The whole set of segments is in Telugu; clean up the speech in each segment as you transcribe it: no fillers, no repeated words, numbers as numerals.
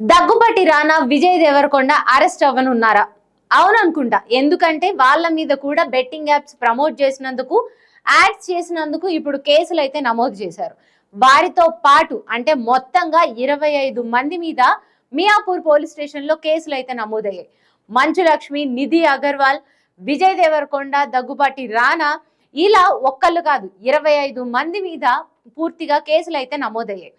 దగ్గుపాటి రానా, విజయ్ దేవరకొండ అరెస్ట్ అవ్వనున్నారా? అవును అనుకుంటా. ఎందుకంటే వాళ్ళ మీద కూడా బెట్టింగ్ యాప్స్ ప్రమోట్ చేసినందుకు, యాడ్స్ చేసినందుకు ఇప్పుడు కేసులు అయితే నమోదు చేశారు. వారితో పాటు అంటే మొత్తంగా 25 మంది మీద మియాపూర్ పోలీస్ స్టేషన్ లో కేసులు అయితే నమోదయ్యాయి. మంచు లక్ష్మి, నిధి అగర్వాల్, విజయ్ దేవరకొండ, దగ్గుపాటి రానా ఇలా ఒక్కళ్ళు కాదు 25 మంది మీద పూర్తిగా కేసులు అయితే నమోదయ్యాయి.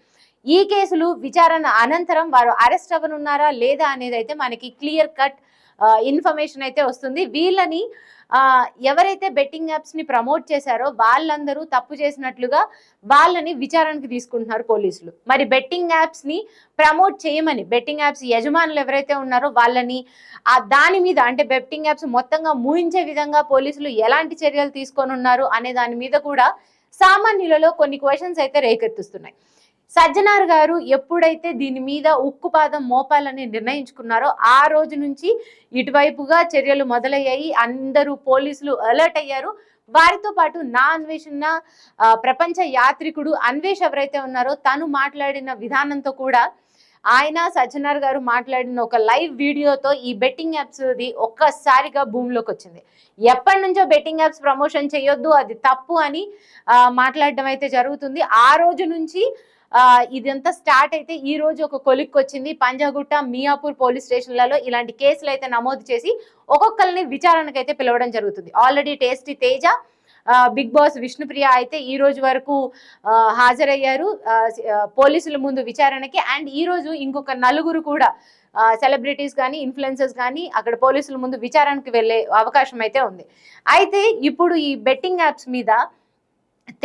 ఈ కేసులు విచారణ అనంతరం వారు అరెస్ట్ అవ్వనున్నారా లేదా అనేది అయితే మనకి క్లియర్ కట్ ఇన్ఫర్మేషన్ అయితే వస్తుంది. వీళ్ళని ఎవరైతే బెట్టింగ్ యాప్స్ ని ప్రమోట్ చేశారో వాళ్ళందరూ తప్పు చేసినట్లుగా వాళ్ళని విచారణకు తీసుకుంటున్నారు పోలీసులు. మరి బెట్టింగ్ యాప్స్ ని ప్రమోట్ చేయమని బెట్టింగ్ యాప్స్ యజమానులు ఎవరైతే ఉన్నారో వాళ్ళని దాని మీద అంటే బెట్టింగ్ యాప్స్ మొత్తంగా మూయించే విధంగా పోలీసులు ఎలాంటి చర్యలు తీసుకొని ఉన్నారు అనే దాని మీద కూడా సామాన్యులలో కొన్ని క్వశ్చన్స్ అయితే రేకెత్తిస్తున్నాయి. సజ్జనార్ గారు ఎప్పుడైతే దీని మీద ఉక్కుపాదం మోపాలని నిర్ణయించుకున్నారో ఆ రోజు నుంచి ఇటువైపుగా చర్యలు మొదలయ్యాయి. అందరూ పోలీసులు అలర్ట్ అయ్యారు. వారితో పాటు నా అన్వేషణ ప్రపంచ యాత్రికుడు అన్వేష్ ఎవరైతే ఉన్నారో తను మాట్లాడిన విధానంతో కూడా ఆయన సజ్జనార్ గారు మాట్లాడిన ఒక లైవ్ వీడియోతో ఈ బెట్టింగ్ యాప్స్ ఒక్కసారిగా భూమిలోకి వచ్చింది. ఎప్పటి నుంచో బెట్టింగ్ యాప్స్ ప్రమోషన్ చేయొద్దు, అది తప్పు అని మాట్లాడడం అయితే జరుగుతుంది. ఆ రోజు నుంచి ఇదంతా స్టార్ట్ అయితే ఈ రోజు ఒక కొలిక్కి వచ్చింది. పంజాగుట్ట, మియాపూర్ పోలీస్ స్టేషన్లలో ఇలాంటి కేసులు అయితే నమోదు చేసి ఒక్కొక్కరిని విచారణకు అయితే పిలవడం జరుగుతుంది. Already tasty Teja, Bigg Boss Vishnupriya అయితే ఈ రోజు వరకు హాజరయ్యారు పోలీసుల ముందు విచారణకి. అండ్ ఈ రోజు ఇంకొక నలుగురు కూడా సెలబ్రిటీస్ కానీ ఇన్ఫ్లుయెన్సర్స్ కానీ అక్కడ పోలీసుల ముందు విచారణకు వెళ్ళే అవకాశం అయితే ఉంది. అయితే ఇప్పుడు ఈ బెట్టింగ్ యాప్స్ మీద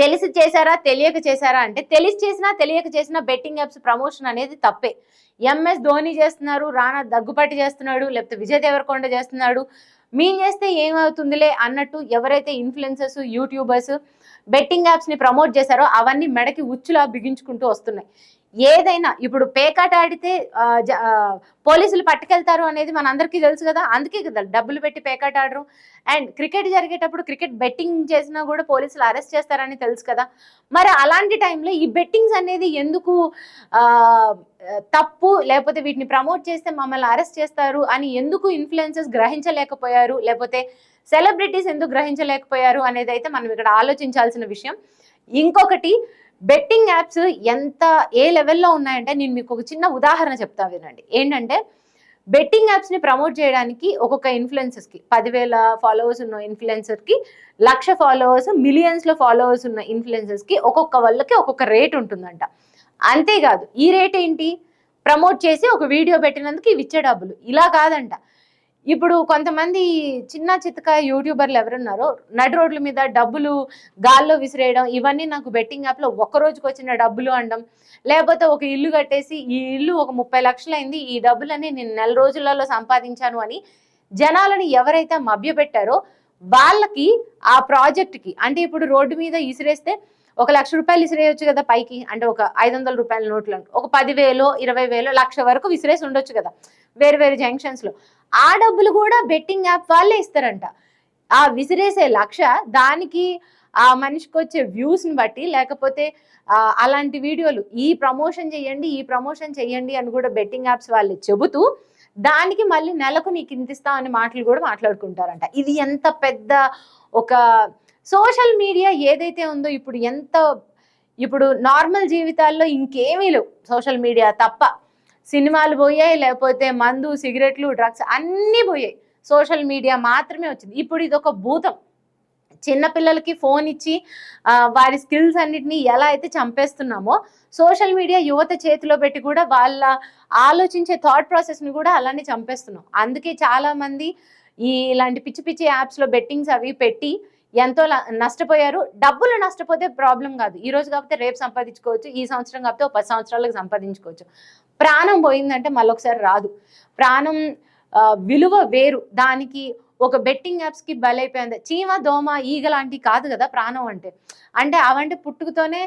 తెలిసి చేశారా తెలియక చేశారా అంటే తెలిసి చేసినా తెలియక చేసినా బెట్టింగ్ యాప్స్ ప్రమోషన్ అనేది తప్పే. ఎంఎస్ ధోని చేస్తున్నారు, రానా దగ్గుపాటి చేస్తున్నాడు, లేకపోతే విజయ్ దేవరకొండ చేస్తున్నాడు, మేము చేస్తే ఏమవుతుందిలే అన్నట్టు ఎవరైతే ఇన్ఫ్లుయెన్సర్స్, యూట్యూబర్స్ బెట్టింగ్ యాప్స్ ని ప్రమోట్ చేశారో అవన్నీ మెడకి ఉచ్చులా బిగించుకుంటూ వస్తున్నాయి. ఏదైనా ఇప్పుడు పేకాట ఆడితే పోలీసులు పట్టుకెళ్తారు అనేది మన అందరికీ తెలుసు కదా. అందుకే కదా డబ్బులు పెట్టి పేకాట ఆడరు. అండ్ క్రికెట్ జరిగేటప్పుడు క్రికెట్ బెట్టింగ్ చేసినా కూడా పోలీసులు అరెస్ట్ చేస్తారని తెలుసు కదా. మరి అలాంటి టైంలో ఈ బెట్టింగ్స్ అనేది ఎందుకు తప్పు, లేకపోతే వీటిని ప్రమోట్ చేస్తే మమ్మల్ని అరెస్ట్ చేస్తారు అని ఎందుకు ఇన్ఫ్లుయెన్సర్స్ గ్రహించలేకపోయారు, లేకపోతే సెలబ్రిటీస్ ఎందుకు గ్రహించలేకపోయారు అనేది అయితే మనం ఇక్కడ ఆలోచించాల్సిన విషయం. ఇంకొకటి, బెట్టింగ్ యాప్స్ ఏ లెవెల్లో ఉన్నాయంటే నేను మీకు ఒక చిన్న ఉదాహరణ చెప్తా వినండి. ఏంటంటే బెట్టింగ్ యాప్స్ ని ప్రమోట్ చేయడానికి ఒక్కొక్క ఇన్ఫ్లుయెన్సర్స్ కి 10,000 ఫాలోవర్స్ ఉన్న ఇన్ఫ్లుయెన్సర్ కి 1,00,000 ఫాలోవర్స్, మిలియన్స్ లో ఫాలోవర్స్ ఉన్న ఇన్ఫ్లుయెన్సర్స్ కి ఒక్కొక్క వాళ్ళకి ఒక్కొక్క రేట్ ఉంటుందంట. అంతేకాదు ఈ రేట్ ఏంటి, ప్రమోట్ చేసి ఒక వీడియో పెట్టినందుకు ఇవి ఇచ్చే డబ్బులు ఇలా కాదంట. ఇప్పుడు కొంతమంది చిన్న చితక యూట్యూబర్లు ఎవరున్నారో నడి రోడ్ల మీద డబ్బులు గాల్లో విసిరేయడం, ఇవన్నీ నాకు బెట్టింగ్ యాప్లో ఒక్క రోజుకి వచ్చిన డబ్బులు అనడం, లేకపోతే ఒక ఇల్లు కట్టేసి ఈ ఇల్లు ఒక 30 లక్షలు అయింది, ఈ డబ్బులని నేను నెల రోజులలో సంపాదించాను అని జనాలని ఎవరైతే మభ్యపెట్టారో వాళ్ళకి ఆ ప్రాజెక్ట్కి అంటే ఇప్పుడు రోడ్డు మీద ఇసిరేస్తే ఒక 1,00,000 రూపాయలు విసిరేయచ్చు కదా పైకి, అంటే ఒక 500 రూపాయల నోట్లు ఒక 10,000, 20,000, 1,00,000 వరకు విసిరేసి ఉండొచ్చు కదా వేరు వేరు జంక్షన్స్ లో. ఆ డబ్బులు కూడా బెట్టింగ్ యాప్ వాళ్ళే ఇస్తారంట. ఆ విసిరేసే 1,00,000 దానికి ఆ మనిషికి వచ్చే వ్యూస్ ని బట్టి, లేకపోతే అలాంటి వీడియోలు ఈ ప్రమోషన్ చెయ్యండి అని కూడా బెట్టింగ్ యాప్స్ వాళ్ళు చెబుతూ దానికి మళ్ళీ నెలకు నీకు ఇంతిస్తా అనే మాటలు కూడా మాట్లాడుకుంటారంట. ఇది ఎంత పెద్ద ఒక సోషల్ మీడియా ఏదైతే ఉందో ఇప్పుడు నార్మల్ జీవితాల్లో ఇంకేమీ లేవు, సోషల్ మీడియా తప్ప. సినిమాలు పోయాయి, లేకపోతే మందు, సిగరెట్లు, డ్రగ్స్ అన్నీ పోయాయి, సోషల్ మీడియా మాత్రమే వచ్చింది. ఇప్పుడు ఇది ఒక భూతం. చిన్నపిల్లలకి ఫోన్ ఇచ్చి వారి స్కిల్స్ అన్నిటినీ ఎలా అయితే చంపేస్తున్నామో సోషల్ మీడియా యువత చేతిలో పెట్టి కూడా వాళ్ళ ఆలోచించే థాట్ ప్రాసెస్ని కూడా అలానే చంపేస్తున్నాం. అందుకే చాలా మంది ఇలాంటి పిచ్చి పిచ్చి యాప్స్లో బెట్టింగ్స్ అవి పెట్టి ఎంతో నష్టపోయారు. డబ్బులు నష్టపోతే ప్రాబ్లం కాదు, ఈ రోజు కాకపోతే రేపు సంపాదించుకోవచ్చు, ఈ సంవత్సరం కాకపోతే 10 సంవత్సరాలకు సంపాదించుకోవచ్చు. ప్రాణం పోయిందంటే మళ్ళొకసారి రాదు. ప్రాణం విలువ వేరు. దానికి ఒక బెట్టింగ్ యాప్స్ కి బలైపోయింది. చీమ, దోమ, ఈగ లాంటివి కాదు కదా ప్రాణం అంటే అవంటే పుట్టుకతోనే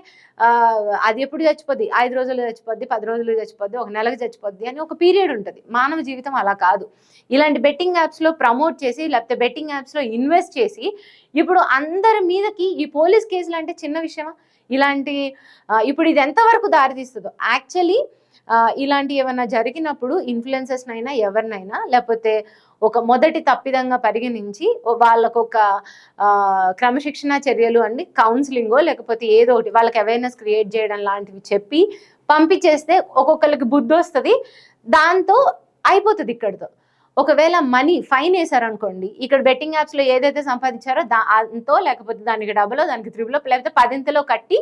అది ఎప్పుడు చచ్చిపోద్ది, 5 రోజులు చచ్చిపోద్ది, 10 రోజులు చచ్చిపోద్ది, ఒక నెలకు చచ్చిపోద్ది అని ఒక పీరియడ్ ఉంటుంది. మానవ జీవితం అలా కాదు. ఇలాంటి బెట్టింగ్ యాప్స్ లో ప్రమోట్ చేసి, లేకపోతే బెట్టింగ్ యాప్స్ లో ఇన్వెస్ట్ చేసి ఇప్పుడు అందరి మీదకి ఈ పోలీస్ కేసులు అంటే చిన్న విషయమా? ఇలాంటి ఇప్పుడు ఇది ఎంతవరకు దారితీస్తుందో. యాక్చువల్లీ ఇలాంటి ఏమైనా జరిగినప్పుడు ఇన్ఫ్లుయెన్సర్స్నైనా ఎవరినైనా లేకపోతే ఒక మొదటి తప్పిదంగా పరిగణించి వాళ్ళకు ఒక క్రమశిక్షణ చర్యలు అండి కౌన్సిలింగో లేకపోతే ఏదో ఒకటి వాళ్ళకి అవేర్నెస్ క్రియేట్ చేయడం లాంటివి చెప్పి పంపించేస్తే ఒక్కొక్కరికి బుద్ధి వస్తుంది, దాంతో అయిపోతుంది ఇక్కడితో. ఒకవేళ మనీ ఫైన్ వేశారనుకోండి, ఇక్కడ బెట్టింగ్ యాప్స్లో ఏదైతే సంపాదించారో అంతో లేకపోతే దానికి డబులో దానికి త్రిబులో లేకపోతే 10ంతలో కట్టి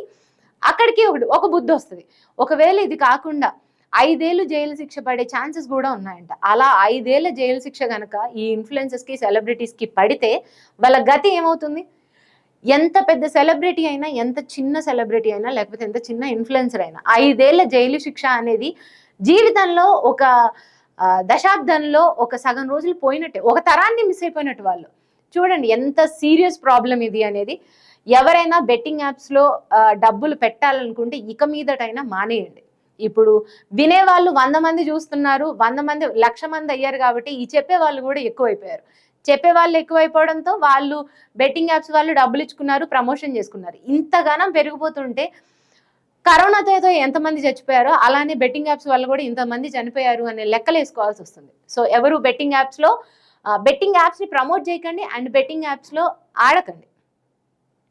అక్కడికి ఒక బుద్ధి వస్తుంది. ఒకవేళ ఇది కాకుండా 5 ఏళ్ళు జైలు శిక్ష పడే ఛాన్సెస్ కూడా ఉన్నాయంట. అలా 5 ఏళ్ల జైలు శిక్ష కనుక ఈ ఇన్ఫ్లుయెన్సర్స్కి సెలబ్రిటీస్కి పడితే వాళ్ళ గతి ఏమవుతుంది? ఎంత పెద్ద సెలబ్రిటీ అయినా, ఎంత చిన్న సెలబ్రిటీ అయినా లేకపోతే ఎంత చిన్న ఇన్ఫ్లుయెన్సర్ అయినా 5 ఏళ్ల జైలు శిక్ష అనేది జీవితంలో ఒక దశాబ్దంలో ఒక సగం రోజులు పోయినట్టే, ఒక తరాన్ని మిస్ అయిపోయినట్టు. వాళ్ళు చూడండి ఎంత సీరియస్ ప్రాబ్లం ఇది అనేది. ఎవరైనా బెట్టింగ్ యాప్స్లో డబ్బులు పెట్టాలనుకుంటే ఇక మీదటైనా మానేయండి. ఇప్పుడు వినేవాళ్ళు 100 మంది చూస్తున్నారు, 100 మంది 1,00,000 మంది అయ్యారు కాబట్టి ఈ చెప్పే వాళ్ళు కూడా ఎక్కువైపోయారు. చెప్పే వాళ్ళు ఎక్కువైపోవడంతో వాళ్ళు బెట్టింగ్ యాప్స్ వాళ్ళు డబ్బులు ఇచ్చుకున్నారు, ప్రమోషన్ చేసుకున్నారు. ఇంతగానం పెరిగిపోతుంటే కరోనాతో ఏదో ఎంతమంది చచ్చిపోయారో అలానే బెట్టింగ్ యాప్స్ వల్ల కూడా ఇంతమంది చనిపోయారు అనే లెక్కలు వేసుకోవాల్సి వస్తుంది. సో ఎవరు బెట్టింగ్ యాప్స్ని ప్రమోట్ చేయకండి అండ్ బెట్టింగ్ యాప్స్లో ఆడకండి.